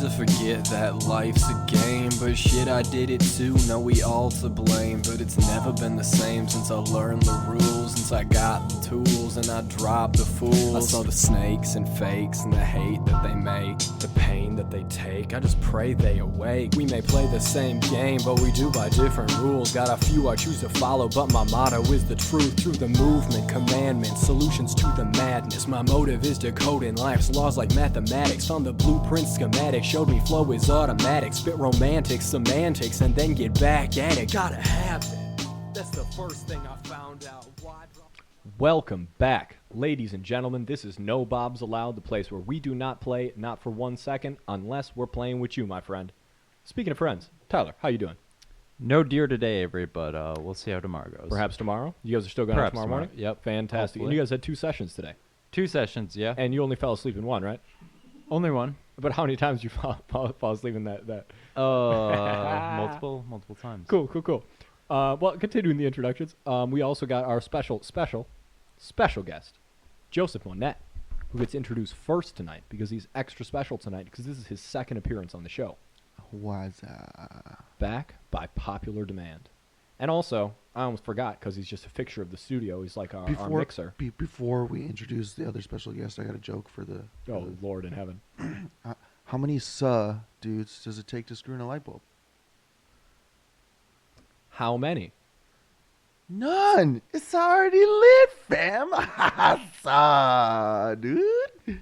to forget that life's a game, but shit, I did it too. No, we all to blame, but it's never been the same since I learned the rules, since I got the tools and I dropped the fools. I saw the snakes and fakes and the hate that they make, the pain that they take. I just pray they awake. We may play the same game, but we do by different rules. Got a few I choose to follow, but my motto is the truth. Through the movement, commandments, solutions to the madness. My motive is decoding life's laws like mathematics. Found the blueprint schematic, showed me flow is automatic. Spit romantic semantics and then get back at it. Gotta have it. That's the first thing I found out. Welcome back, ladies and gentlemen. This is No Bobs Allowed, the place where we do not play, not for 1 second, unless we're playing with you, my friend. Speaking of friends, Tyler, how you doing? No deer today, Avery, but we'll see how tomorrow goes. Perhaps tomorrow? You guys are still going out tomorrow morning? Yep. Fantastic. Hopefully. And you guys had 2 sessions today. 2 sessions, yeah. And you only fell asleep in 1, right? Only 1. But how many times did you fall asleep in that? Multiple times. Cool. Well, continuing the introductions, we also got our special guest, Joseph Monette, who gets introduced first tonight because he's extra special tonight because this is his second appearance on the show. Was Back by popular demand. And also, I almost forgot because he's just a fixture of the studio. He's like our mixer. Before we introduce the other special guest, I got a joke for the... Oh, Lord in heaven. How many dudes does it take to screw in a light bulb? How many? None. It's already lit, fam. Dude.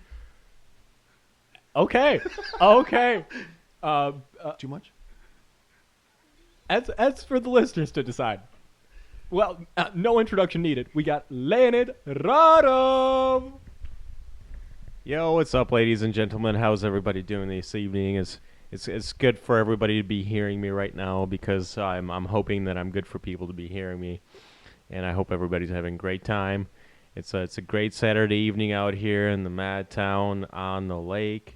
Okay. Too much? That's for the listeners to decide. Well, no introduction needed. We got Leonid Radov. Yo, what's up, ladies and gentlemen? How's everybody doing this evening? It's good for everybody to be hearing me right now because I'm hoping that I'm good for people to be hearing me, and I hope everybody's having a great time. It's a great Saturday evening out here in the Mad Town on the lake.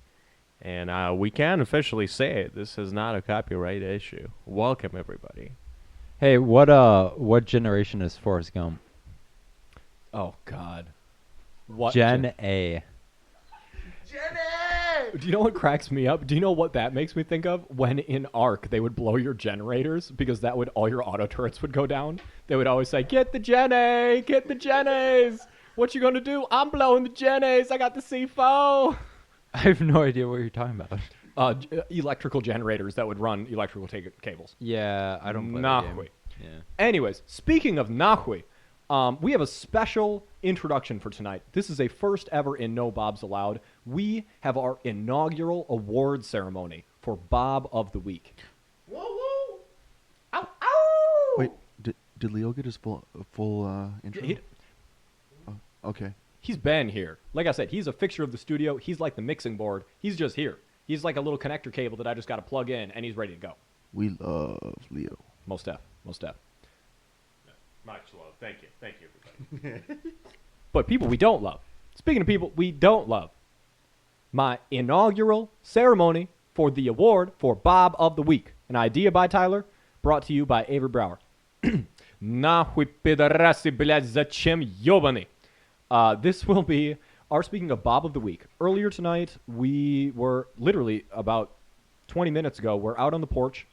And we can officially say it. This is not a copyright issue. Welcome, everybody. Hey, what generation is Forrest Gump? Oh, God. What Gen A. Jenny! Do you know what cracks me up? Do you know what that makes me think of? When in Ark, they would blow your generators because all your auto turrets would go down. They would always say, get the Gen A, get the Gen A's. What you gonna do? I'm blowing the Gen A's. I got the C4. I have no idea what you're talking about. Electrical generators that would run electrical cables. Yeah, I don't play Nahui. the game. Yeah. Anyways, speaking of Nahui, we have a special introduction for tonight. This is a first ever in No Bobs Allowed. We have our inaugural award ceremony for Bob of the Week. Woo woo! Ow, ow! Wait, did Leo get his full intro? Okay. He's been here. Like I said, he's a fixture of the studio. He's like the mixing board. He's just here. He's like a little connector cable that I just got to plug in, and he's ready to go. We love Leo. Most def. Much love. Thank you, everybody. But people we don't love. Speaking of people we don't love, my inaugural ceremony for the award for Bob of the Week. An idea by Tyler, brought to you by Avery Brower. Нахуй пидорасы, блядь, зачем ёбаный? This will be our speaking of Bob of the Week. Earlier tonight, we were literally about 20 minutes ago, we're out on the porch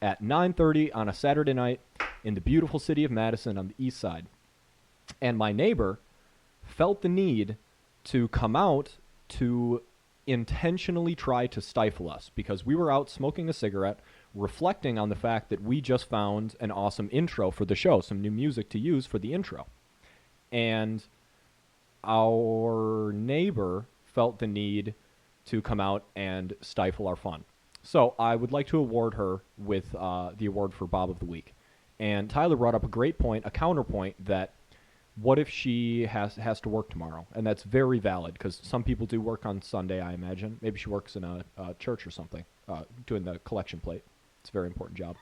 at 9:30 on a Saturday night in the beautiful city of Madison on the east side. And my neighbor felt the need to come out to intentionally try to stifle us because we were out smoking a cigarette, reflecting on the fact that we just found an awesome intro for the show, some new music to use for the intro. And our neighbor felt the need to come out and stifle our fun. So I would like to award her with the award for Bob of the Week. And Tyler brought up a great point, a counterpoint, that what if she has to work tomorrow? And that's very valid because some people do work on Sunday, I imagine. Maybe she works in a church or something, doing the collection plate. It's a very important job.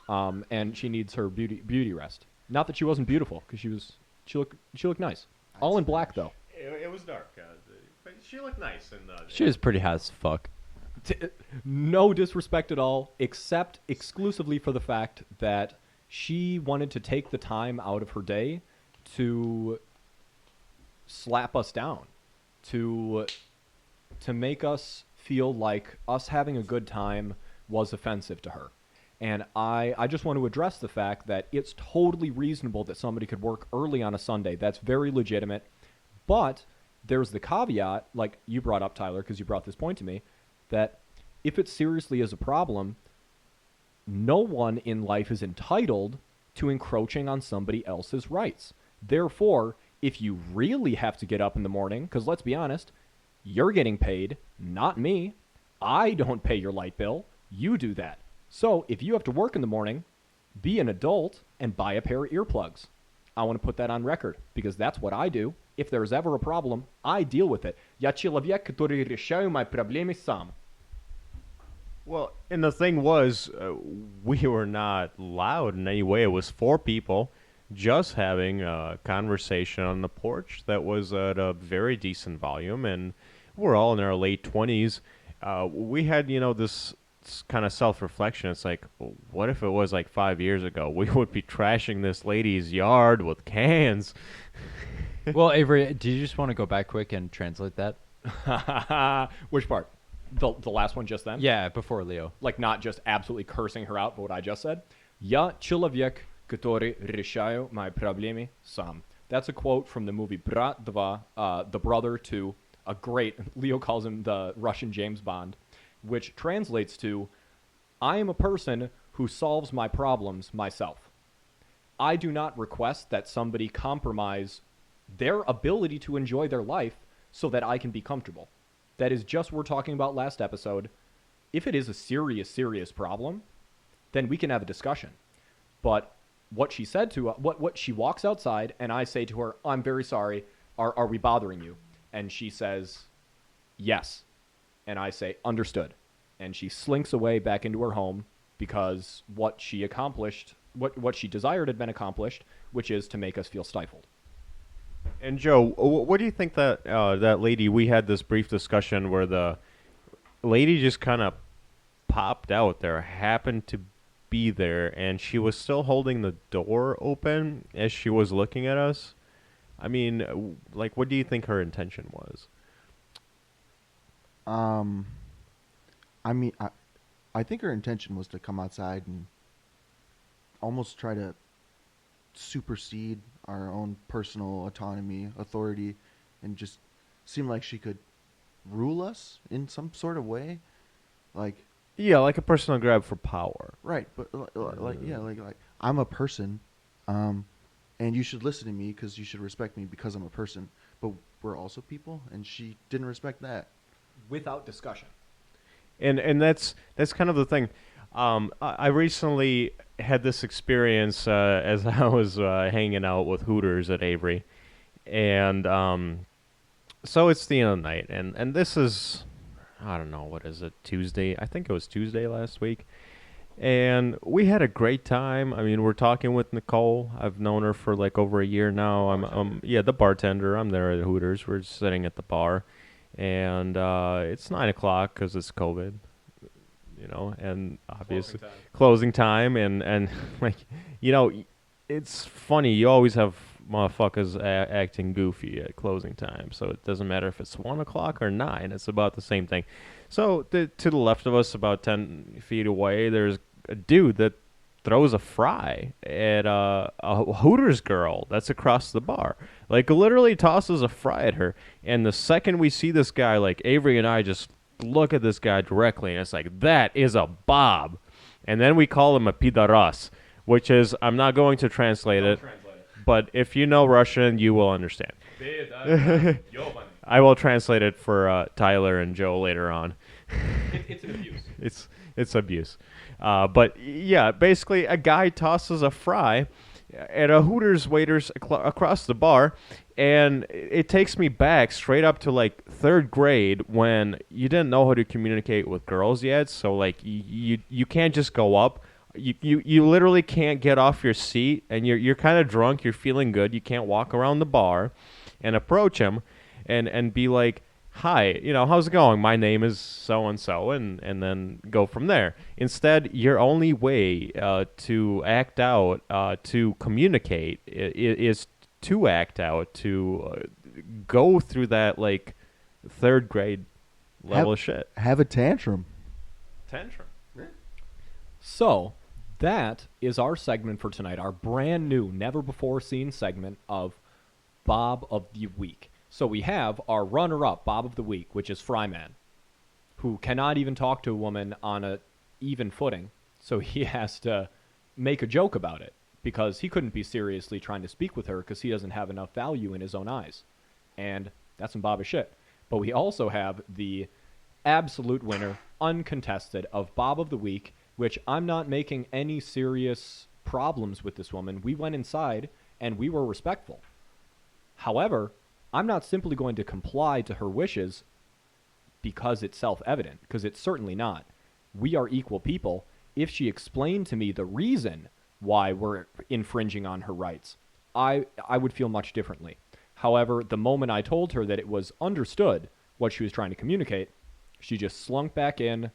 And she needs her beauty rest. Not that she wasn't beautiful, because she looked nice. All in black, though. It was dark, but she looked nice. She was pretty hot as fuck. No disrespect at all, except exclusively for the fact that she wanted to take the time out of her day to slap us down, to make us feel like us having a good time was offensive to her. And I just want to address the fact that it's totally reasonable that somebody could work early on a Sunday. That's very legitimate. But there's the caveat, like you brought up, Tyler, because you brought this point to me, that if it seriously is a problem, no one in life is entitled to encroaching on somebody else's rights. Therefore, if you really have to get up in the morning, because let's be honest, you're getting paid, not me. I don't pay your light bill. You do that. So if you have to work in the morning, be an adult and buy a pair of earplugs. I want to put that on record because that's what I do. If there's ever a problem, I deal with it. Я человек, который решаю мои проблемы сам. Well, and the thing was, we were not loud in any way. It was 4 people just having a conversation on the porch that was at a very decent volume, and we're all in our late 20s. We had, this kind of self-reflection. It's like, what if it was like 5 years ago? We would be trashing this lady's yard with cans. Well, Avery, do you just want to go back quick and translate that? Which part? The last one just then? Yeah, before Leo. Like not just absolutely cursing her out, but what I just said? Я человек, который решаю мои проблемы сам. That's a quote from the movie Brat 2, the brother to a great, Leo calls him the Russian James Bond, which translates to, I am a person who solves my problems myself. I do not request that somebody compromise their ability to enjoy their life so that I can be comfortable. That is just what we're talking about last episode. If it is a serious, serious problem, then we can have a discussion. But what she said to what she walks outside and I say to her, I'm very sorry, are we bothering you? And she says, yes. And I say, understood. And she slinks away back into her home because what she accomplished, what she desired had been accomplished, which is to make us feel stifled. And Joe, what do you think that that lady? We had this brief discussion where the lady just kind of popped out there, happened to be there, and she was still holding the door open as she was looking at us. I mean, like, what do you think her intention was? I think her intention was to come outside and almost try to supersede our own personal autonomy, authority, and just seem like she could rule us in some sort of way. Like, Yeah, like a personal grab for power. right, but like I'm a person, and you should listen to me because you should respect me because I'm a person. But we're also people, and she didn't respect that. Without discussion. And that's kind of the thing. I recently had this experience as I was hanging out with Hooters at Avery, and so it's the end of the night, and this is, I don't know, what is it, Tuesday? I think it was Tuesday last week, and we had a great time. I mean, we're talking with Nicole. I've known her for like over a year now. I'm the bartender. I'm there at Hooters. We're sitting at the bar, and it's 9 o'clock because it's COVID. And obviously closing time and like, it's funny. You always have motherfuckers acting goofy at closing time. So it doesn't matter if it's 1 o'clock or 9. It's about the same thing. So to the left of us, about 10 feet away, there's a dude that throws a fry at a Hooters girl that's across the bar. Like, literally tosses a fry at her. And the second we see this guy, like, Avery and I just look at this guy directly, and it's like, that is a Bob. And then we call him a pidaras, which is, I'm not going to translate it, but if you know Russian, you will understand. I will translate it for Tyler and Joe later on. It's an abuse. It's abuse. But yeah, basically a guy tosses a fry at a Hooters waiters across the bar, and it takes me back straight up to like 3rd grade when you didn't know how to communicate with girls yet. So like you can't just go up. You literally can't get off your seat, and you're kind of drunk. You're feeling good. You can't walk around the bar and approach him and be like, hi, how's it going? My name is so-and-so, and then go from there. Instead, your only way to act out, to communicate, is to act out, to go through that, like, 3rd grade level of shit. Have a tantrum. Tantrum. So, that is our segment for tonight, our brand new, never-before-seen segment of Bob of the Week. So we have our runner-up, Bob of the Week, which is Fryman, who cannot even talk to a woman on an even footing, so he has to make a joke about it, because he couldn't be seriously trying to speak with her because he doesn't have enough value in his own eyes. And that's some Bob of shit. But we also have the absolute winner, uncontested, of Bob of the Week, which I'm not making any serious problems with this woman. We went inside, and we were respectful. However, I'm not simply going to comply to her wishes because it's self-evident, because it's certainly not. We are equal people. If she explained to me the reason why we're infringing on her rights, I would feel much differently. However, the moment I told her that it was understood what she was trying to communicate, she just slunk back in,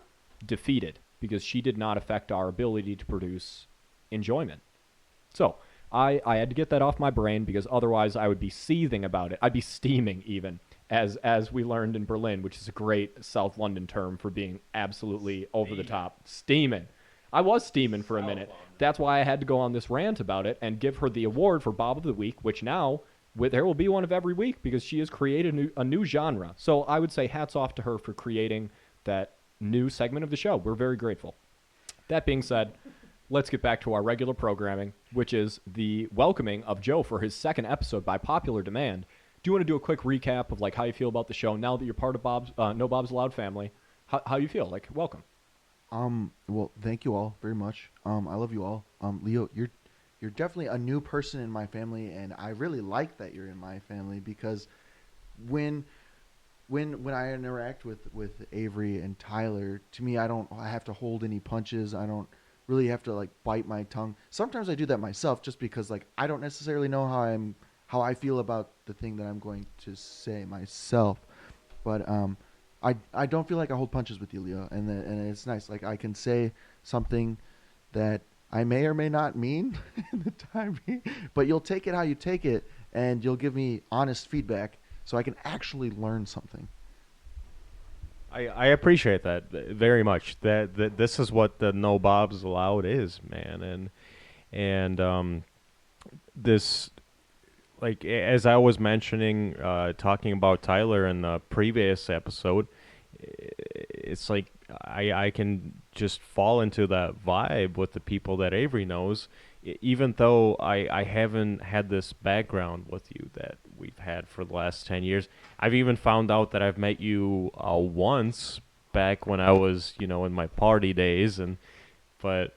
defeated, because she did not affect our ability to produce enjoyment. So, I had to get that off my brain, because otherwise I would be seething about it. I'd be steaming, even, as we learned in Berlin, which is a great South London term for being absolutely over the top. Steaming. I was steaming for a minute. That's why I had to go on this rant about it and give her the award for Bob of the Week, which now there will be one of every week, because she has created a new genre. So I would say hats off to her for creating that new segment of the show. We're very grateful. That being said, let's get back to our regular programming, which is the welcoming of Joe for his second episode by popular demand. Do you want to do a quick recap of how you feel about the show now that you're part of No Bob's Allowed family? How you feel? Welcome. Well, thank you all very much. I love you all. Leo, you're definitely a new person in my family, and I really like that you're in my family, because when I interact with Avery and Tyler, to me, I have to hold any punches. I don't really have to bite my tongue. Sometimes I do that myself, just because I don't necessarily know how I feel about the thing that I'm going to say myself. But I don't feel like I hold punches with you, Leo, and it's nice. I can say something that I may or may not mean in the time being, but you'll take it how you take it, and you'll give me honest feedback, so I can actually learn something. I appreciate that very much. That this is what the No Bob's Allowed is, man, and this, as I was mentioning, talking about Tyler in the previous episode, it's I can just fall into that vibe with the people that Avery knows, even though I haven't had this background with you that we've had for the last 10 years. I've even found out that I've met you once back when I was, in my party days, but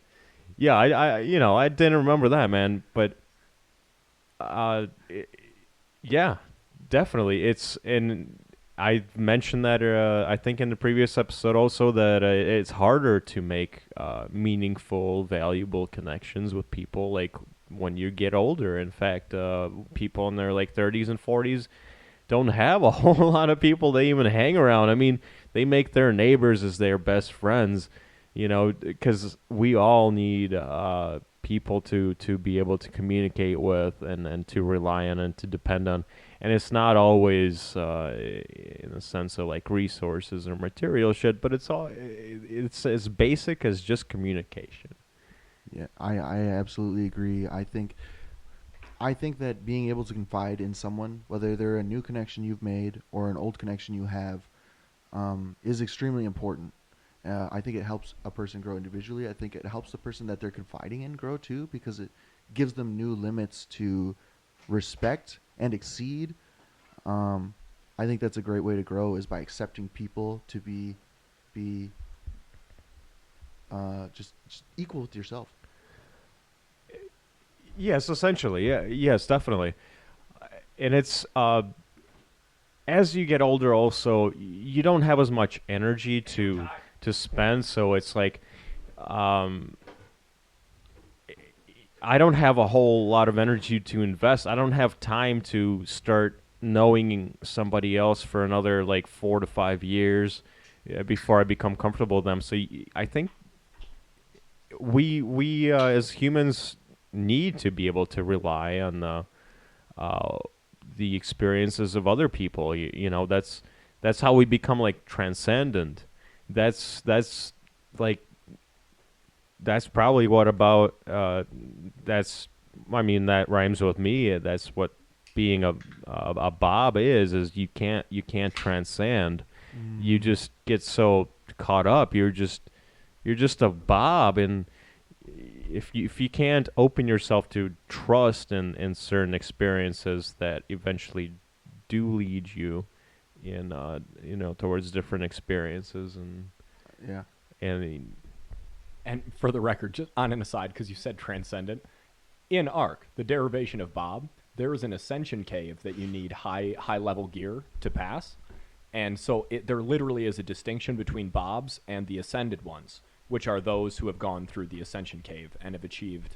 yeah, I didn't remember that, man. But yeah, definitely, and I mentioned that I think in the previous episode also, that it's harder to make meaningful, valuable connections with people when you get older. In fact, people in their 30s and 40s don't have a whole lot of people they even hang around. I mean, they make their neighbors as their best friends, because we all need people to be able to communicate with and to rely on and to depend on. And it's not always in the sense of resources or material shit, but it's as basic as just communication. Yeah, I absolutely agree. I think that being able to confide in someone, whether they're a new connection you've made or an old connection you have, is extremely important. I think it helps a person grow individually. I think it helps the person that they're confiding in grow too, because it gives them new limits to respect and exceed. I think that's a great way to grow, is by accepting people to be just equal with yourself. Yes, essentially. Yeah, yes, definitely. And it's as you get older, also you don't have as much energy to spend. So it's I don't have a whole lot of energy to invest. I don't have time to start knowing somebody else for another 4 to 5 years before I become comfortable with them. So I think we as humans need to be able to rely on the experiences of other people. That's how we become like transcendent. That's like that's probably what about that's I mean that rhymes with me. That's what being a Bob is you can't transcend. You just get so caught up. You're just a Bob, and if you can't open yourself to trust in certain experiences that eventually do lead you in towards different experiences Yeah. and And for the record, just on an aside, because you said transcendent, in Ark, the derivation of Bob, there is an ascension cave that you need high level gear to pass, and so there literally is a distinction between Bobs and the ascended ones, which are those who have gone through the ascension cave and have achieved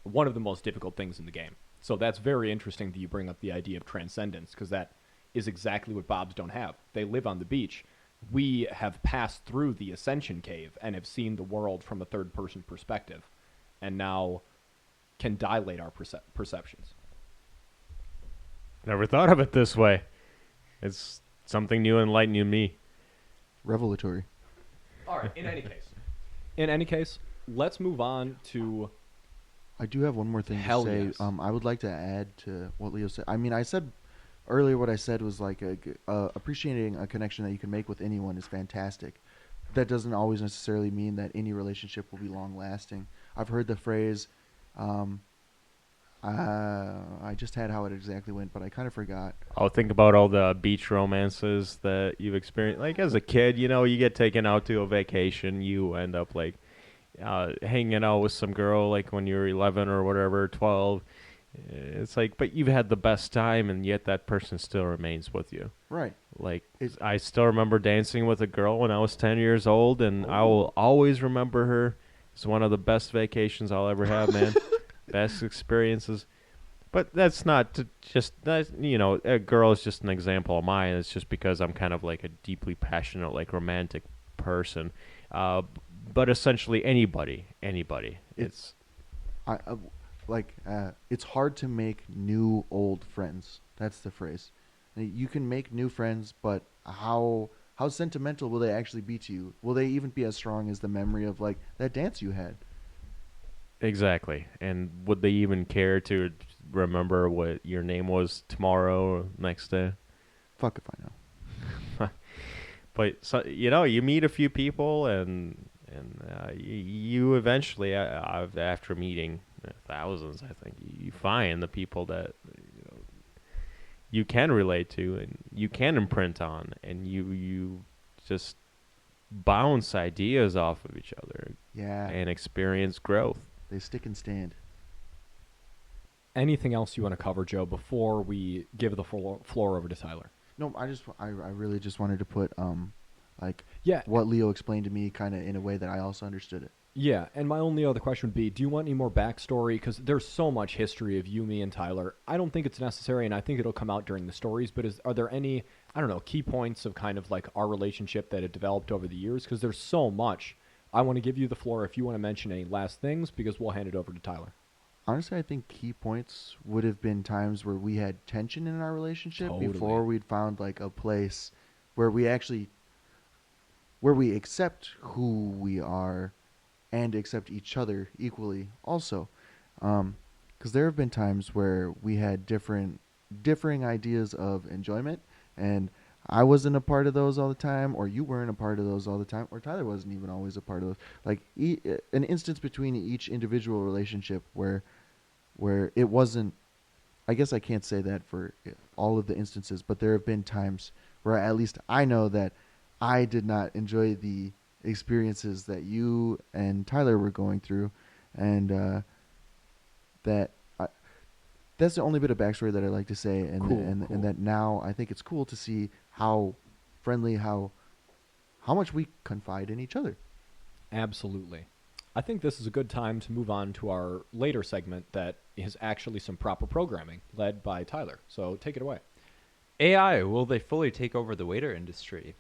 one of the most difficult things in the game. So that's very interesting that you bring up the idea of transcendence, because that is exactly what Bobs don't have. They live on the beach. We have passed through the ascension cave and have seen the world from a third-person perspective, and now can dilate our perceptions. never thought of it this way. It's something new and enlightening to me. Revelatory. All right, in any case, let's move on to... I do have one more thing Hell to say. yes. I would like to add to what Leo said. I mean, I said earlier what I said was like appreciating a connection that you can make with anyone is fantastic. That doesn't always necessarily mean that any relationship will be long lasting. I've heard the phrase, I just had how it exactly went, but I kind of forgot. I'll think about all the beach romances that you've experienced. Like as a kid, you get taken out to a vacation. You end up like hanging out with some girl like when you're 11 or whatever, 12. It's like, but you've had the best time, and yet that person still remains with you. Right. Like I still remember dancing with a girl when I was 10 years old, and I will always remember her. It's one of the best vacations I'll ever have, man. Best experiences. But that's not to just that, a girl is just an example of mine. It's just because I'm kind of like a deeply passionate, like romantic person. But essentially anybody. It's It's hard to make new old friends. That's the phrase. You can make new friends, but how sentimental will they actually be to you? Will they even be as strong as the memory of like that dance you had? exactly. And would they even care to remember what your name was tomorrow or next day? Fuck if I know. But so, you meet a few people, and you eventually, after meeting thousands, I think you find the people that you can relate to and you can imprint on, and you just bounce ideas off of each other. Yeah. And experience growth. They stick and stand. Anything else you want to cover, Joe, before we give the floor over to Tyler? No, I really just wanted to put Yeah. what Leo explained to me kind of in a way that I also understood it. Yeah, and my only other question would be, do you want any more backstory? Because there's so much history of you, me, and Tyler. I don't think it's necessary, and I think it'll come out during the stories, but are there any, I don't know, key points of kind of like our relationship that have developed over the years? Because there's so much. I want to give you the floor if you want to mention any last things, because we'll hand it over to Tyler. Honestly, I think key points would have been times where we had tension in our relationship Totally. before we'd found like a place where we accept who we are and accept each other equally also. Because there have been times where we had differing ideas of enjoyment, and I wasn't a part of those all the time, or you weren't a part of those all the time, or Tyler wasn't even always a part of those. Like an instance between each individual relationship where it wasn't. I guess I can't say that for all of the instances, but there have been times where at least I know that I did not enjoy the experiences that you and Tyler were going through, and that's the only bit of backstory that I like to say, and Cool, and cool. that now I think it's cool to see how friendly, how much we confide in each other. Absolutely. I think this is a good time to move on to our later segment that is actually some proper programming led by Tyler. So take it away. AI, will they fully take over the waiter industry?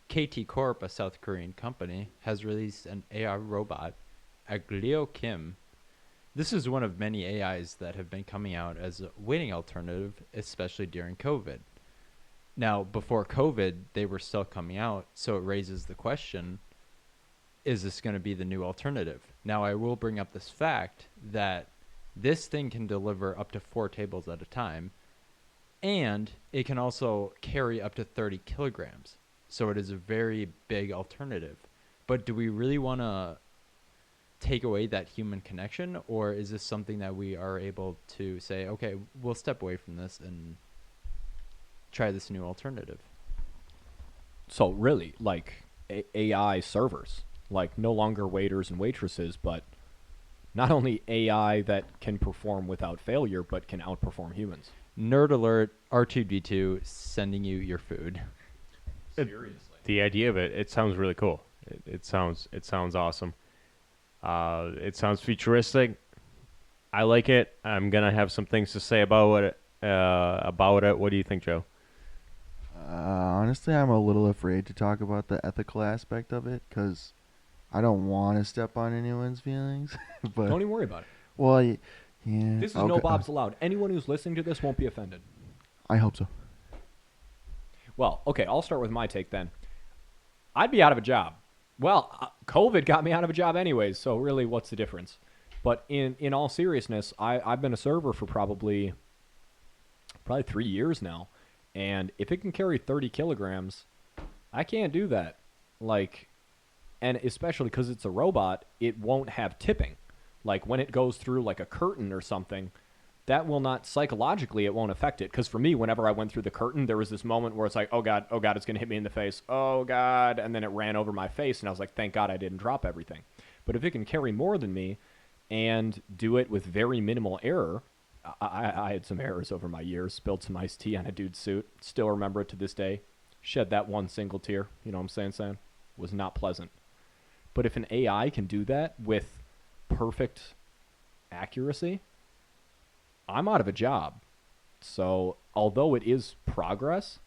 KT Corp, a South Korean company, has released an AI robot, Aglio Kim. This is one of many AIs that have been coming out as a waiting alternative, especially during COVID. Now, before COVID, they were still coming out, so it raises the question, is this going to be the new alternative? Now, I will bring up this fact that this thing can deliver up to 4 tables at a time, and it can also carry up to 30 kilograms. So it is a very big alternative. But do we really want to take away that human connection, or is this something that we are able to say, okay, we'll step away from this and try this new alternative? So really, like AI servers, like no longer waiters and waitresses, but not only AI that can perform without failure, but can outperform humans. Nerd alert, R2D2 sending you your food. Seriously. The idea of it sounds really cool. It sounds awesome. It sounds futuristic. I like it. I'm gonna have some things to say about it. What do you think, Joe? Honestly, I'm a little afraid to talk about the ethical aspect of it because I don't want to step on anyone's feelings. But Don't even worry about it. well, yeah. This is no Bob's allowed. Anyone who's listening to this won't be offended. I hope so. Well, okay, I'll start with my take then. I'd be out of a job. Well, COVID got me out of a job anyways, so really, what's the difference? But in all seriousness, I've been a server for probably 3 years now, and if it can carry 30 kilograms, I can't do that. Like, and especially because it's a robot, it won't have tipping. Like, when it goes through, like, a curtain or something, that will not, psychologically, it won't affect it. Because for me, whenever I went through the curtain, there was this moment where it's like, oh, God, it's going to hit me in the face. Oh, God. And then it ran over my face, and I was like, thank God I didn't drop everything. But if it can carry more than me and do it with very minimal error, I had some errors over my years, spilled some iced tea on a dude's suit. Still remember it to this day. Shed that one single tear. You know what I'm saying? Was not pleasant. But if an AI can do that with perfect accuracy, I'm out of a job. So, although it is progress,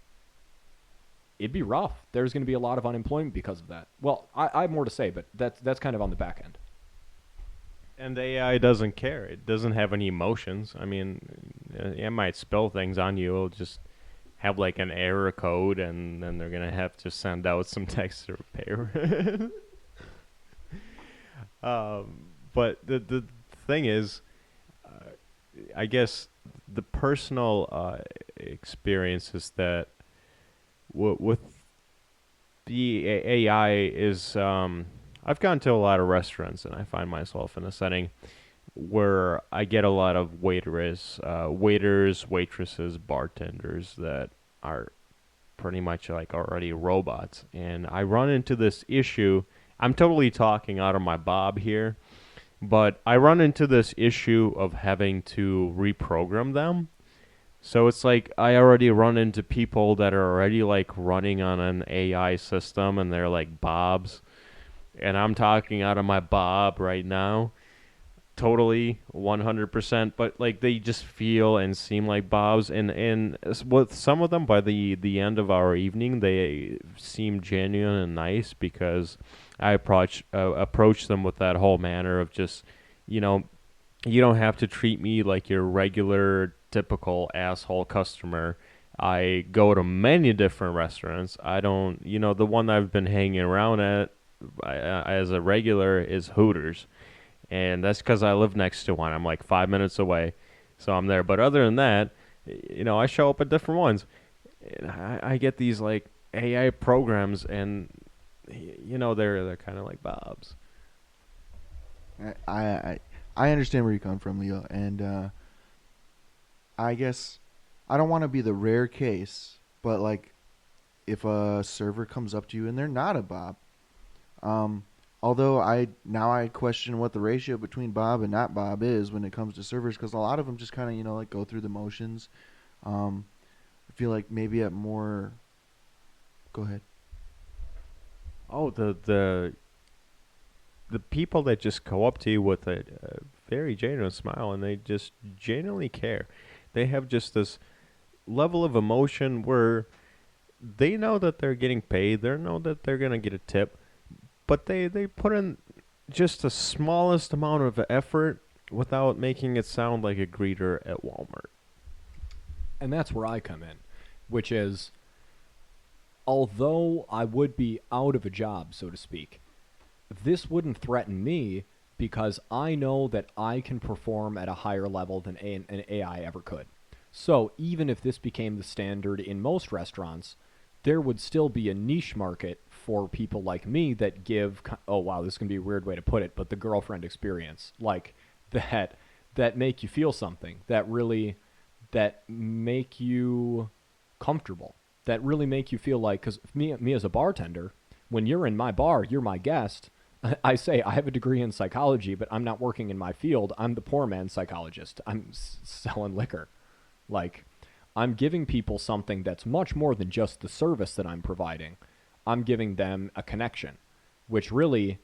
it'd be rough. There's going to be a lot of unemployment because of that. Well, I have more to say, but that's kind of on the back end. And the AI doesn't care. It doesn't have any emotions. I mean, it might spill things on you. It'll just have like an error code, and then they're going to have to send out some text to repair. But the thing is, I guess the personal experience is that with the AI is, I've gone to a lot of restaurants, and I find myself in a setting where I get a lot of waiters, waitresses, bartenders that are pretty much like already robots. And I run into this issue. I'm totally talking out of my bob here, but I run into this issue of having to reprogram them. So it's like I already run into people that are already like running on an AI system, and they're like bobs. And I'm talking out of my bob right now. Totally 100%, but like they just feel and seem like bobs, and with some of them by the end of our evening, they seem genuine and nice because I approach them with that whole manner of just, you don't have to treat me like your regular typical asshole customer. I go to many different restaurants. I don't, the one I've been hanging around at as a regular is Hooters. And that's because I live next to one. I'm like 5 minutes away, so I'm there. But other than that, I show up at different ones. And I get these like AI programs, and they're kind of like bobs. I understand where you're coming from, Leo, and I guess I don't want to be the rare case, but like if a server comes up to you and they're not a bob, although I question what the ratio between Bob and not Bob is when it comes to servers, because a lot of them just kind of like go through the motions. I feel like maybe at more. Go ahead. Oh, the people that just go up to you with a very genuine smile, and they just genuinely care. They have just this level of emotion where they know that they're getting paid. They know that they're gonna get a tip. But they put in just the smallest amount of effort without making it sound like a greeter at Walmart. And that's where I come in, which is although I would be out of a job, so to speak, this wouldn't threaten me because I know that I can perform at a higher level than an AI ever could. So even if this became the standard in most restaurants, there would still be a niche market for people like me that give, oh wow, this is going to be a weird way to put it, but the girlfriend experience, like that make you feel something, that make you comfortable, that really make you feel like, because me as a bartender, when you're in my bar, you're my guest. I say I have a degree in psychology, but I'm not working in my field. I'm the poor man's psychologist. I'm selling liquor. Like, I'm giving people something that's much more than just the service that I'm providing. I'm giving them a connection, which really,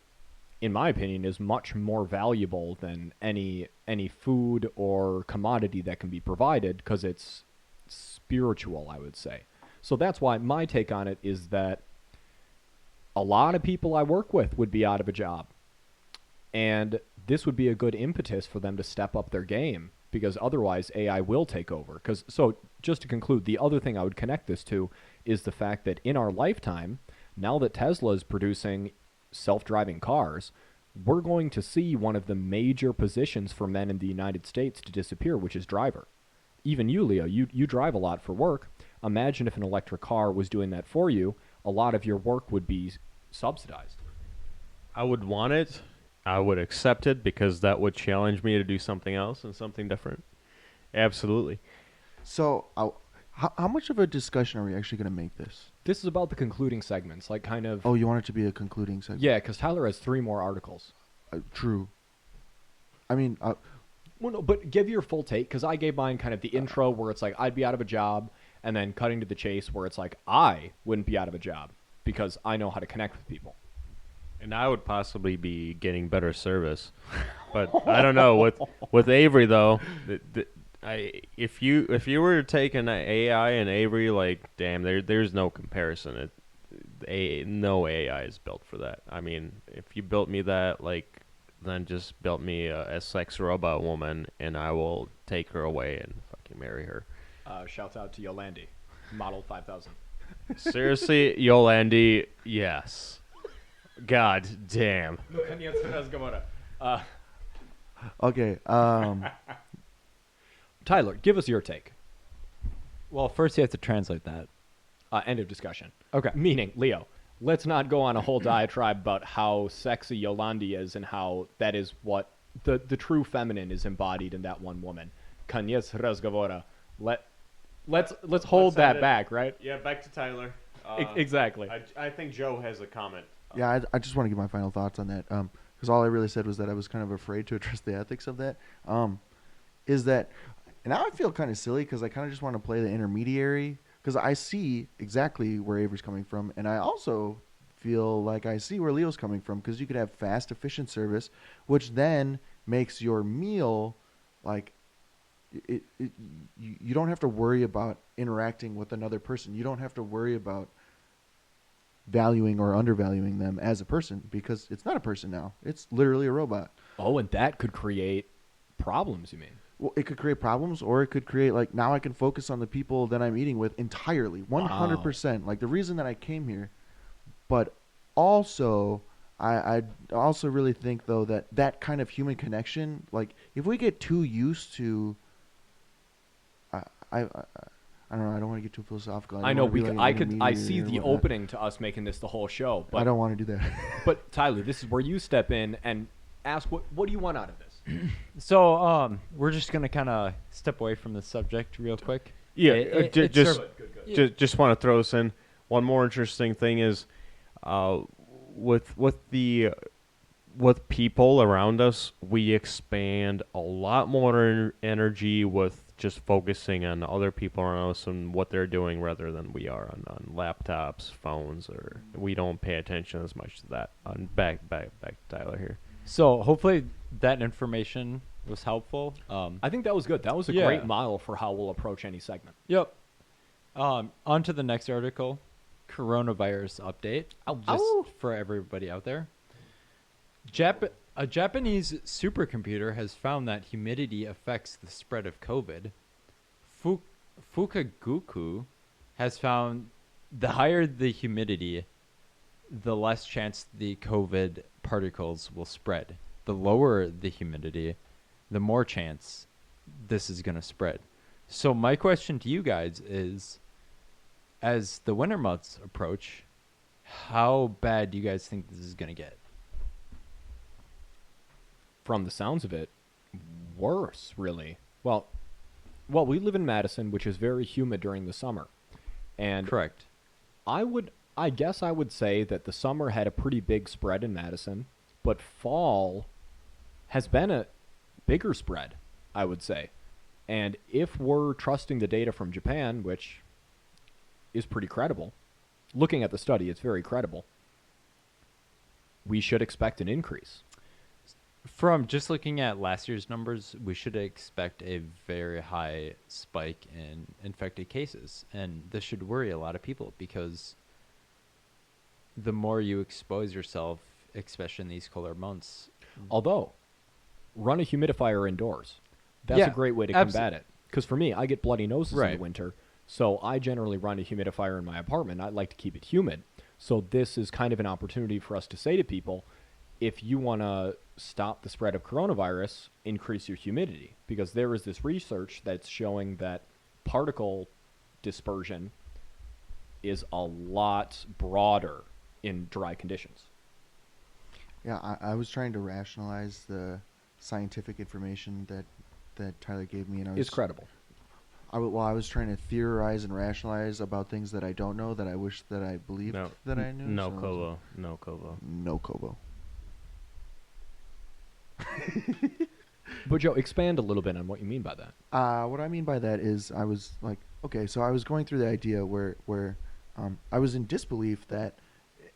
in my opinion, is much more valuable than any food or commodity that can be provided, because it's spiritual, I would say. So that's why my take on it is that a lot of people I work with would be out of a job. And this would be a good impetus for them to step up their game, because otherwise AI will take over. So just to conclude, the other thing I would connect this to is the fact that in our lifetime, now that Tesla is producing self-driving cars, we're going to see one of the major positions for men in the United States to disappear, which is driver. Even you, Leo, you drive a lot for work. Imagine if an electric car was doing that for you. A lot of your work would be subsidized. I would want it. I would accept it because that would challenge me to do something else and something different. Absolutely. So, how much of a discussion are we actually going to make this? This is about the concluding segments, like kind of... Oh, you want it to be a concluding segment? Yeah, because Tyler has 3 more articles. True. I mean... well, no, but give your full take, because I gave mine kind of the intro where it's like, I'd be out of a job, and then cutting to the chase where it's like, I wouldn't be out of a job because I know how to connect with people. And I would possibly be getting better service. But I don't know. With Avery, though, if you were to take an AI and Avery, like, damn, there's no comparison. No AI is built for that. I mean, if you built me that, like, then just built me a sex robot woman, and I will take her away and fucking marry her. Shouts out to Yolandi, Model 5000. Seriously, Yolandi, yes. God damn. Okay. Tyler, give us your take. Well, first you have to translate that. End of discussion. Okay. Meaning, Leo, let's not go on a whole diatribe about how sexy Yolandi is and how that is what the true feminine is embodied in that one woman. Koniec razgovora. Let's hold that back, right? Yeah, back to Tyler. Exactly. I think Joe has a comment. Yeah, I just want to give my final thoughts on that. Because all I really said was that I was kind of afraid to address the ethics of that. Is that, and now I feel kind of silly because I kind of just want to play the intermediary. Because I see exactly where Avery's coming from, and I also feel like I see where Leo's coming from, because you could have fast, efficient service, which then makes your meal like you don't have to worry about interacting with another person. You don't have to worry about valuing or undervaluing them as a person, because it's not a person now. It's literally a robot. Oh, and that could create problems, you mean? Well, it could create problems, or it could create, like, now I can focus on the people that I'm eating with entirely, 100%. Like, the reason that I came here. But also, I also really think, though, that kind of human connection, like, if we get too used to, I don't know. I don't want to get too philosophical. I know I see the opening to us making this the whole show. But I don't want to do that. But Tyler, this is where you step in and ask what do you want out of this? So we're just gonna kind of step away from the subject real quick. Yeah, just want to throw this in. One more interesting thing is, with people around us, we expand a lot more energy with just focusing on other people around us and what they're doing rather than we are on laptops, phones, or we don't pay attention as much to that. Back to Tyler here. So hopefully that information was helpful. I think that was good. That was a great model for how we'll approach any segment. Yep. On to the next article, coronavirus update. Just for everybody out there. A Japanese supercomputer has found that humidity affects the spread of COVID. Fukagoku has found the higher the humidity, the less chance the COVID particles will spread. The lower the humidity, the more chance this is going to spread. So my question to you guys is, as the winter months approach, how bad do you guys think this is going to get? From the sounds of it, worse, really. Well, we live in Madison, which is very humid during the summer. And Correct. I guess I would say that the summer had a pretty big spread in Madison, but fall has been a bigger spread, I would say. And if we're trusting the data from Japan, which is pretty credible, looking at the study, it's very credible, we should expect an increase. From just looking at last year's numbers, we should expect a very high spike in infected cases. And this should worry a lot of people because the more you expose yourself, especially in these colder months. Although, run a humidifier indoors. That's a great way to combat it. Because for me, I get bloody noses in the winter, so I generally run a humidifier in my apartment. I like to keep it humid. So this is kind of an opportunity for us to say to people, if you want to stop the spread of coronavirus, increase your humidity. Because there is this research that's showing that particle dispersion is a lot broader in dry conditions. Yeah, I was trying to rationalize the scientific information that Tyler gave me, and I was It's credible. I was trying to theorize and rationalize about things that I don't know that I wish that I believed that I knew. No so Kobo. No Kobo. No Kobo. But Joe, expand a little bit on what you mean by that. What I mean by that is I was like, okay, so I was going through the idea where I was in disbelief that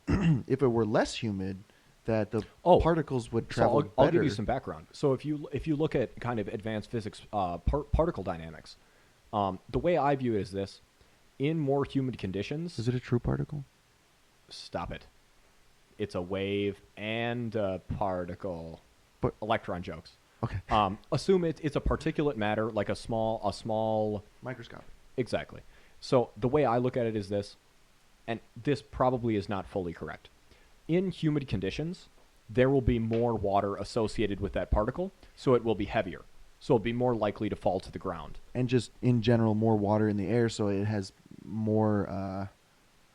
if it were less humid, that the particles would travel so I'll give you better. some background. So if you look at kind of advanced physics, particle dynamics, the way I view it is this: in more humid conditions. Is it a true particle? Stop it! It's a wave and a particle. But electron jokes. Okay. Assume it's a particulate matter, like a small Microscopic. Exactly. So the way I look at it is this, and this probably is not fully correct. In humid conditions, there will be more water associated with that particle, so it will be heavier. So it'll be more likely to fall to the ground. And just in general, more water in the air, so it has more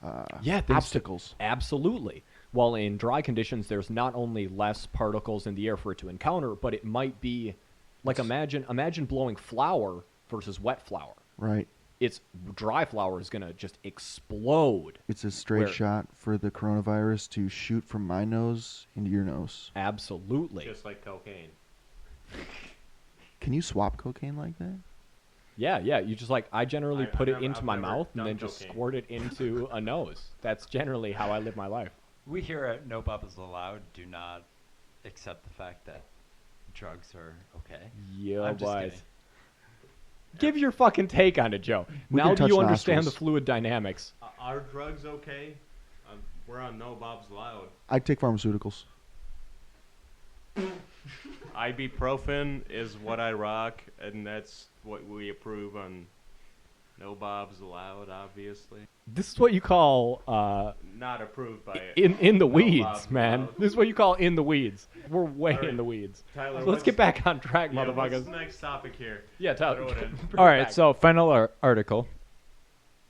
obstacles. Absolutely. While in dry conditions, there's not only less particles in the air for it to encounter, but it might be like imagine blowing flour versus wet flour. Right. It's dry flour is going to just explode. It's a straight shot for the coronavirus to shoot from my nose into your nose. Absolutely. Just like cocaine. Can you swap cocaine like that? Yeah. You just I generally put it into I've my never mouth and done then just cocaine. squirt it into a nose. That's generally how I live my life. We here at No Bob is Allowed do not accept the fact that drugs are okay. Yeah, I'm just boys. kidding. Give your fucking take on it, Joe. We Now can do you touch understand nostrils. the fluid dynamics? Are drugs okay? We're on No Bob's Loud. I take pharmaceuticals. Ibuprofen is what I rock, and that's what we approve on No Bob's Loud, obviously. This is what you call Not approved by in the No weeds, Bob's man. Loud. This is what you call in the weeds. We're way All right. in the weeds. Tyler, Let's get back on track, What's motherfuckers. the next topic here? Yeah, Tyler. Throw it in. bring All it right, back. so final article.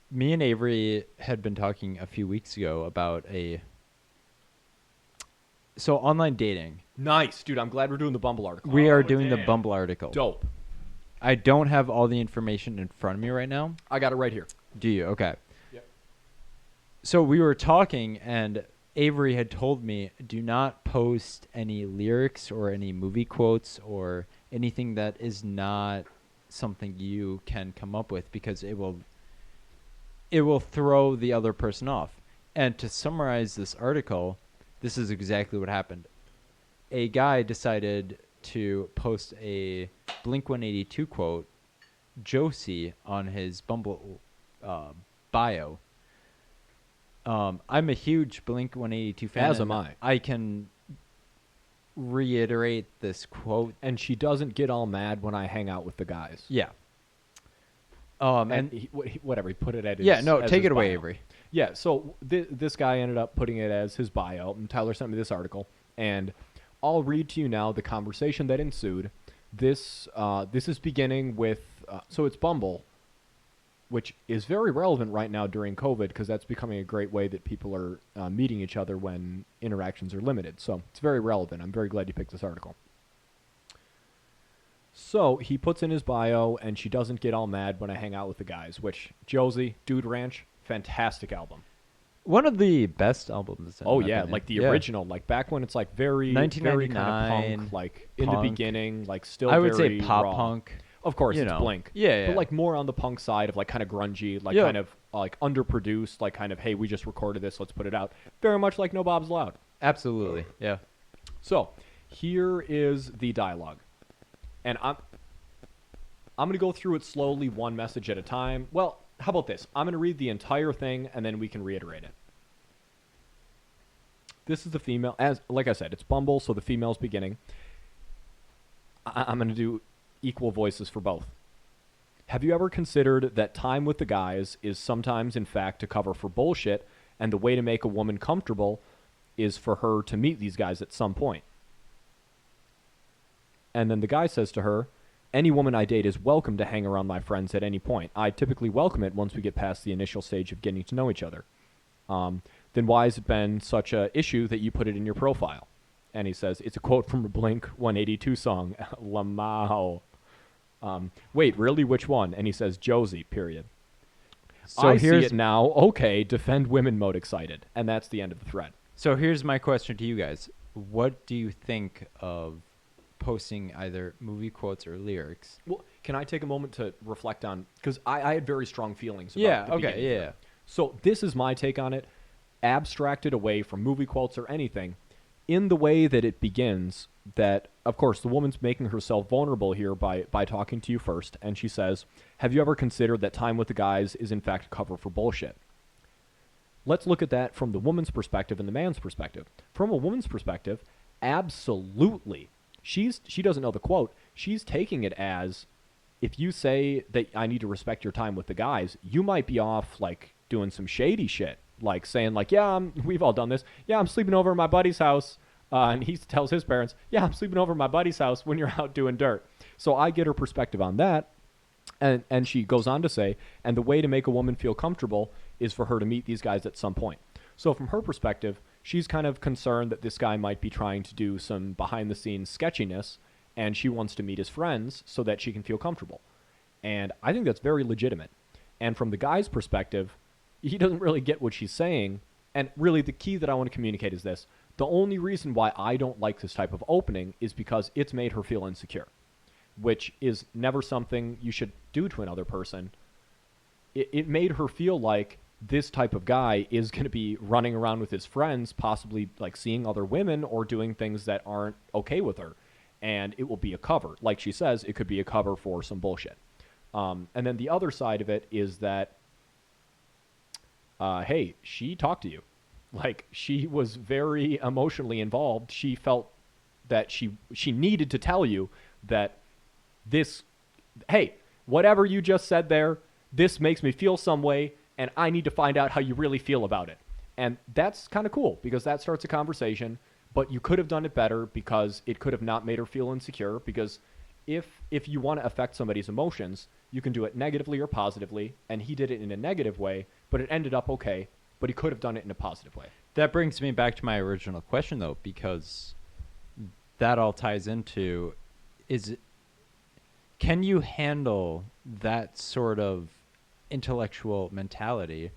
Me and Avery had been talking a few weeks ago about online dating. Nice, dude. I'm glad we're doing the Bumble article. We are Oh, doing the damn. Bumble article. Dope. I don't have all the information in front of me right now. I got it right here. Do you? Okay. Yep. So we were talking, and Avery had told me, do not post any lyrics or any movie quotes or anything that is not something you can come up with, because it will throw the other person off. And to summarize this article, this is exactly what happened. A guy decided to post a Blink-182 quote, Josie, on his Bumble bio. I'm a huge Blink-182 fan. As am and I. I can reiterate this quote. And she doesn't get all mad when I hang out with the guys. Yeah. And whatever, he put it at his yeah, no, as take his it away, bio. Avery. Yeah, so this guy ended up putting it as his bio, and Tyler sent me this article, and I'll read to you now the conversation that ensued. This is beginning with so it's Bumble, which is very relevant right now during COVID because that's becoming a great way that people are meeting each other when interactions are limited. So it's very relevant. I'm very glad you picked this article. So he puts in his bio, and she doesn't get all mad when I hang out with the guys, which Josie, Dude Ranch, fantastic album. One of the best albums. Oh, yeah, like the original, like back when it's like very kind of 1999 punk, like in the beginning, like still I would very say pop raw. punk. Of course, you it's know. Blink. Yeah. But like more on the punk side of like kind of grungy, like Yeah. kind of like underproduced, like kind of, hey, we just recorded this, let's put it out. Very much like No Bob's Loud. Absolutely. Yeah. So here is the dialogue. And I'm going to go through it slowly, one message at a time. Well, how about this? I'm going to read the entire thing, and then we can reiterate it. This is the female. Like I said, it's Bumble, so the female's beginning. I'm going to do equal voices for both. Have you ever considered that time with the guys is sometimes, in fact, a cover for bullshit, and the way to make a woman comfortable is for her to meet these guys at some point? And then the guy says to her, any woman I date is welcome to hang around my friends at any point. I typically welcome it once we get past the initial stage of getting to know each other. Then why has it been such a issue that you put it in your profile? And he says, it's a quote from a Blink 182 song, Lamau. Wait, really? Which one? And he says, Josie, period. So I here's see it now. Okay, defend women mode excited. And that's the end of the thread. So here's my question to you guys. What do you think of posting either movie quotes or lyrics? Well, can I take a moment to reflect on, because I had very strong feelings about Yeah, the okay, beginning yeah. here. So this is my take on it, abstracted away from movie quotes or anything, in the way that it begins, that, of course, the woman's making herself vulnerable here by talking to you first, and she says, have you ever considered that time with the guys is in fact a cover for bullshit? Let's look at that from the woman's perspective and the man's perspective. From a woman's perspective, absolutely. She doesn't know the quote. She's taking it as, if you say that I need to respect your time with the guys, you might be off, like, doing some shady shit. Like, saying, like, yeah, we've all done this. Yeah, I'm sleeping over at my buddy's house. And he tells his parents, yeah, I'm sleeping over at my buddy's house when you're out doing dirt. So I get her perspective on that. And she goes on to say, and the way to make a woman feel comfortable is for her to meet these guys at some point. So from her perspective, she's kind of concerned that this guy might be trying to do some behind-the-scenes sketchiness, and she wants to meet his friends so that she can feel comfortable. And I think that's very legitimate. And from the guy's perspective, he doesn't really get what she's saying. And really, the key that I want to communicate is this. The only reason why I don't like this type of opening is because it's made her feel insecure, which is never something you should do to another person. It made her feel like this type of guy is going to be running around with his friends, possibly like seeing other women or doing things that aren't okay with her. And it will be a cover. Like she says, it could be a cover for some bullshit. And then the other side of it is that, hey, she talked to you. Like, she was very emotionally involved. She felt that she needed to tell you that this, hey, whatever you just said there, this makes me feel some way, and I need to find out how you really feel about it. And that's kind of cool, because that starts a conversation, but you could have done it better because it could have not made her feel insecure, because if you want to affect somebody's emotions, you can do it negatively or positively, and he did it in a negative way, but it ended up okay, but he could have done it in a positive way. That brings me back to my original question, though, because that all ties into, can you handle that sort of intellectual mentality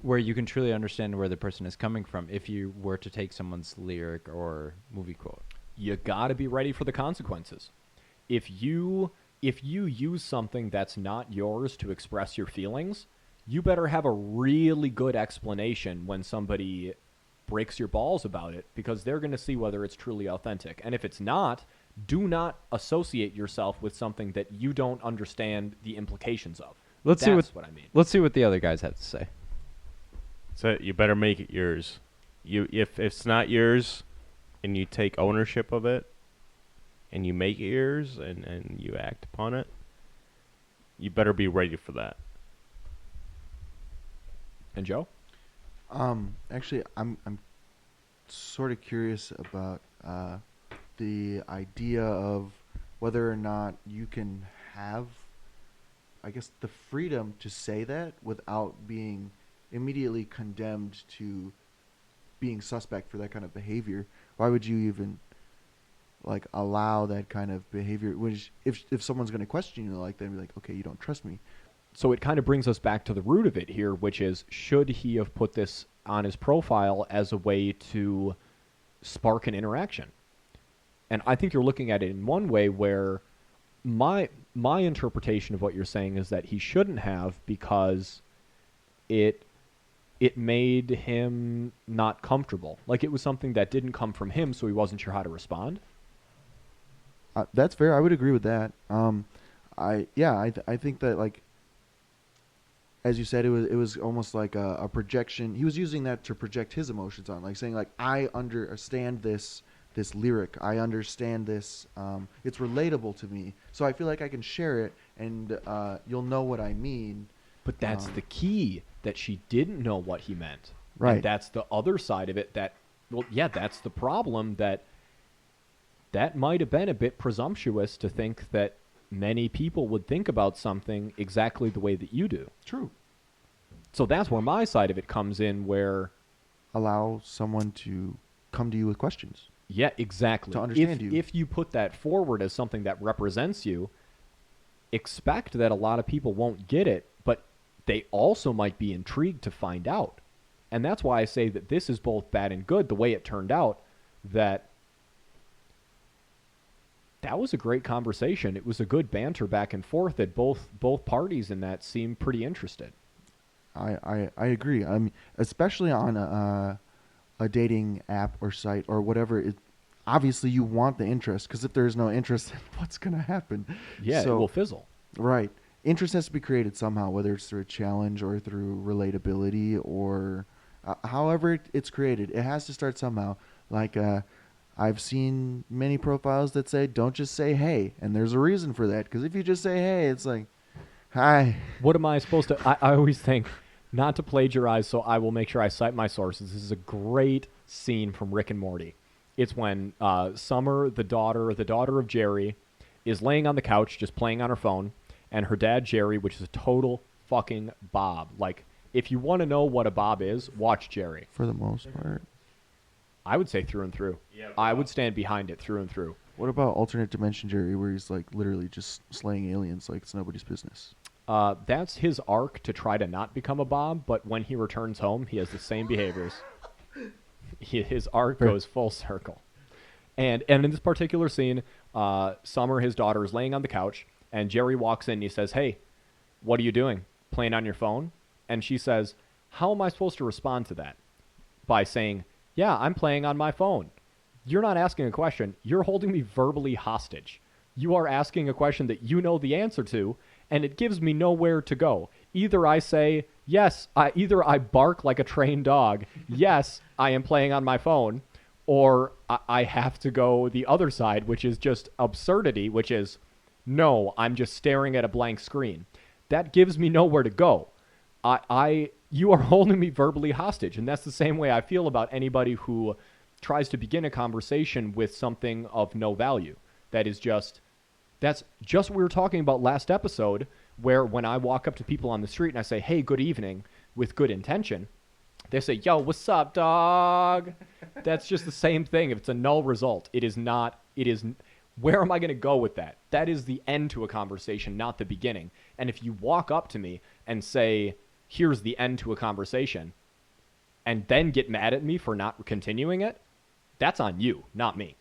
where you can truly understand where the person is coming from if you were to take someone's lyric or movie quote? You got to be ready for the consequences. If you use something that's not yours to express your feelings, you better have a really good explanation when somebody breaks your balls about it, because they're going to see whether it's truly authentic. And if it's not, do not associate yourself with something that you don't understand the implications of. That's what I mean. Let's see what the other guys have to say. So you better make it yours. If it's not yours, and you take ownership of it, and you make it yours, and you act upon it, you better be ready for that. And Joe? Actually, I'm sort of curious about the idea of whether or not you can have, I guess, the freedom to say that without being immediately condemned to being suspect for that kind of behavior. Why would you even like allow that kind of behavior? Which, if someone's going to question you like that, be like, okay, you don't trust me. So it kind of brings us back to the root of it here, which is, should he have put this on his profile as a way to spark an interaction? And I think you're looking at it in one way where my interpretation of what you're saying is that he shouldn't have, because it made him not comfortable. Like, it was something that didn't come from him, so he wasn't sure how to respond. That's fair. I would agree with that. I think that, like, as you said, it was almost like a projection. He was using that to project his emotions on, like saying, like, I understand this lyric. I understand this. It's relatable to me, so I feel like I can share it, and you'll know what I mean. But that's the key, that she didn't know what he meant. Right. And that's the other side of it. That, well, yeah, that's the problem. That might have been a bit presumptuous to think that many people would think about something exactly the way that you do. True. So that's where my side of it comes in, where... Allow someone to come to you with questions. Yeah, exactly. To understand you. If you put that forward as something that represents you, expect that a lot of people won't get it, but they also might be intrigued to find out. And that's why I say that this is both bad and good, the way it turned out, that was a great conversation. It was a good banter back and forth that both parties in that seemed pretty interested. I agree. I mean, especially on a dating app or site or whatever. Obviously, you want the interest, because if there's no interest, what's going to happen? Yeah, so, it will fizzle. Right. Interest has to be created somehow, whether it's through a challenge or through relatability or however it's created. It has to start somehow. Like, I've seen many profiles that say, don't just say hey. And there's a reason for that. Because if you just say hey, it's like, hi. What am I supposed to... I always think, not to plagiarize, so I will make sure I cite my sources. This is a great scene from Rick and Morty. It's when Summer, the daughter of Jerry, is laying on the couch just playing on her phone, and her dad, Jerry, which is a total fucking Bob. Like, if you want to know what a Bob is, watch Jerry. For the most part. I would say through and through. Yeah, I would stand behind it through and through. What about alternate dimension Jerry, where he's like literally just slaying aliens like it's nobody's business? That's his arc to try to not become a Bob, but when he returns home, he has the same behaviors. His arc goes full circle. And in this particular scene, Summer, his daughter, is laying on the couch, and Jerry walks in and he says, hey, what are you doing? Playing on your phone? And she says, how am I supposed to respond to that? By saying, yeah, I'm playing on my phone. You're not asking a question. You're holding me verbally hostage. You are asking a question that you know the answer to, and it gives me nowhere to go. Either I say, yes, either I bark like a trained dog, yes, I am playing on my phone, or I have to go the other side, which is just absurdity, which is, no, I'm just staring at a blank screen. That gives me nowhere to go. You are holding me verbally hostage, and that's the same way I feel about anybody who tries to begin a conversation with something of no value. That's just what we were talking about last episode, where when I walk up to people on the street and I say, hey, good evening, with good intention, they say, yo, what's up, dog? That's just the same thing. If it's a null result, where am I going to go with that? That is the end to a conversation, not the beginning. And if you walk up to me and say, here's the end to a conversation, and then get mad at me for not continuing it, that's on you, not me.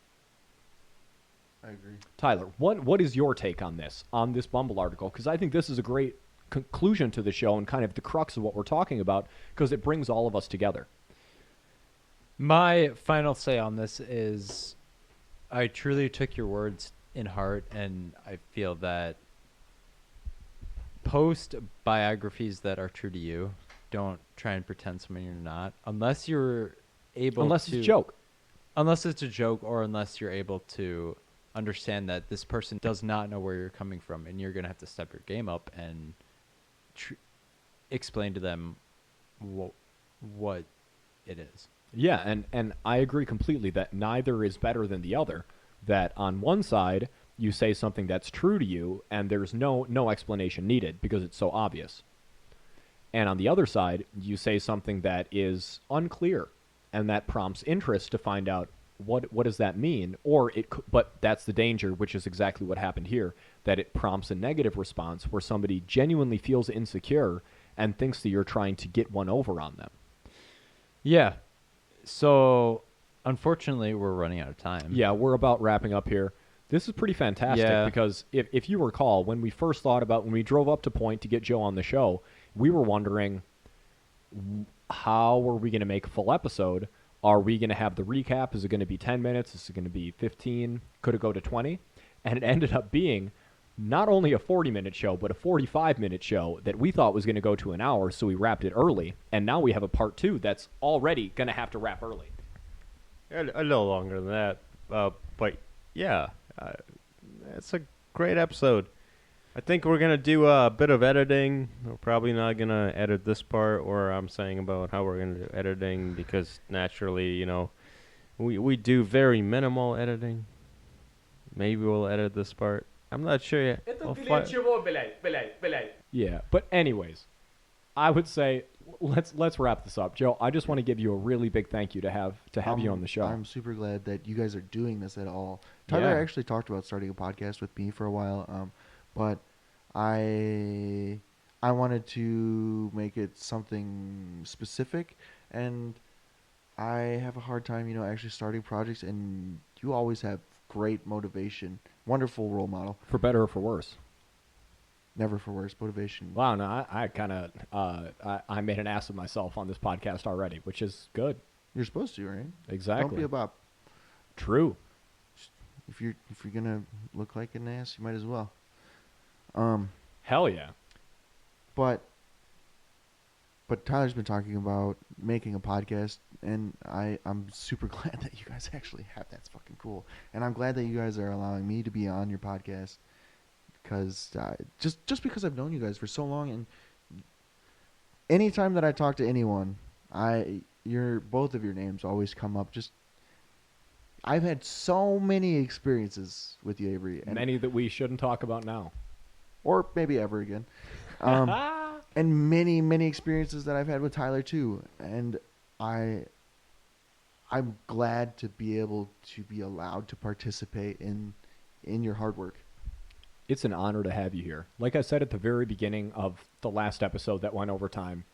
I agree. Tyler, what is your take on this Bumble article? Because I think this is a great conclusion to the show and kind of the crux of what we're talking about, because it brings all of us together. My final say on this is I truly took your words in heart, and I feel that post biographies that are true to you. Don't try and pretend someone you're not, unless you're able unless to... it's a joke. Unless it's a joke, or unless you're able to understand that this person does not know where you're coming from, and you're going to have to step your game up and explain to them what it is. Yeah, and I agree completely that neither is better than the other. That on one side, you say something that's true to you, and there's no explanation needed because it's so obvious. And on the other side, you say something that is unclear, and that prompts interest to find out what does that mean. Or but that's the danger, which is exactly what happened here, that it prompts a negative response where somebody genuinely feels insecure and thinks that you're trying to get one over on them. Yeah. So, unfortunately, we're running out of time. Yeah, we're about wrapping up here. This is pretty fantastic because if you recall, when we first thought about, when we drove up to Point to get Joe on the show, we were wondering, how are we going to make a full episode? Are we going to have the recap? Is it going to be 10 minutes? Is it going to be 15? Could it go to 20? And it ended up being not only a 40-minute show, but a 45-minute show that we thought was going to go to an hour, so we wrapped it early. And now we have a part 2 that's already going to have to wrap early. A little longer than that, but yeah, it's a great episode. I think we're gonna do a bit of editing. We're probably not gonna edit this part, or I'm saying about how we're gonna do editing, because naturally, you know, we do very minimal editing. Maybe we'll edit this part. I'm not sure yet. Yeah, but anyways, I would say let's wrap this up. Joe, I just want to give you a really big thank you to have you on the show. I'm super glad that you guys are doing this at all. Tyler Yeah. actually talked about starting a podcast with me for a while, but I wanted to make it something specific, and I have a hard time, actually starting projects, and you always have great motivation, wonderful role model. For better or for worse. Never for worse, motivation. Wow, no, I kind of I made an ass of myself on this podcast already, which is good. You're supposed to, right? Exactly. Don't be a bop. True. If you're gonna look like an ass, you might as well. Hell yeah. But Tyler's been talking about making a podcast, and I'm super glad that you guys actually have. That's fucking cool. And I'm glad that you guys are allowing me to be on your podcast, because just because I've known you guys for so long, and anytime that I talk to anyone, both of your names always come up. I've had so many experiences with you, Avery, and Many that we shouldn't talk about now. or maybe ever again. And many, many experiences that I've had with Tyler too. And I'm glad to be able to be allowed to participate in your hard work. It's an honor to have you here. Like I said at the very beginning of the last episode that went over time,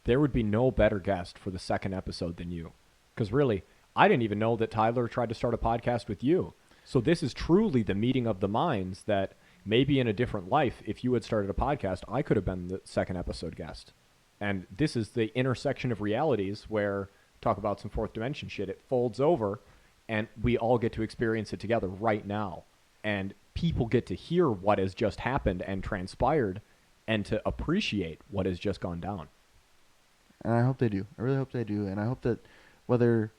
there would be no better guest for the second episode than you. Because really, I didn't even know that Tyler tried to start a podcast with you. So this is truly the meeting of the minds that maybe in a different life, if you had started a podcast, I could have been the second episode guest. And this is the intersection of realities where, talk about some fourth dimension shit, it folds over and we all get to experience it together right now. And people get to hear what has just happened and transpired and to appreciate what has just gone down. And I hope they do. I really hope they do. And I hope that whether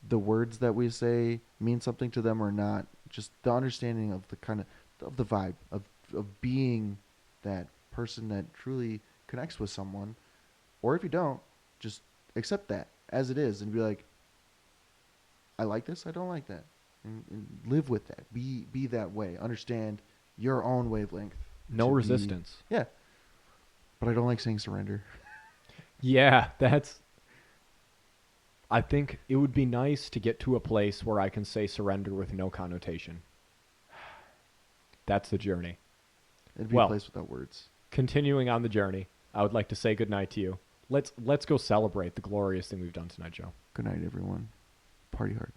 the words that we say mean something to them or not, just the understanding of the kind of the vibe of being that person that truly connects with someone, or if you don't, just accept that as it is and be like, I like this, I don't like that, and live with that. Be that way. Understand your own wavelength. No to be- resistance. Yeah. But I don't like saying surrender. Yeah, I think it would be nice to get to a place where I can say surrender with no connotation. That's the journey. It'd be Well- a place without words. Continuing on the journey, I would like to say goodnight to you. Let's go celebrate the glorious thing we've done tonight, Joe. Good night, everyone. Party hard.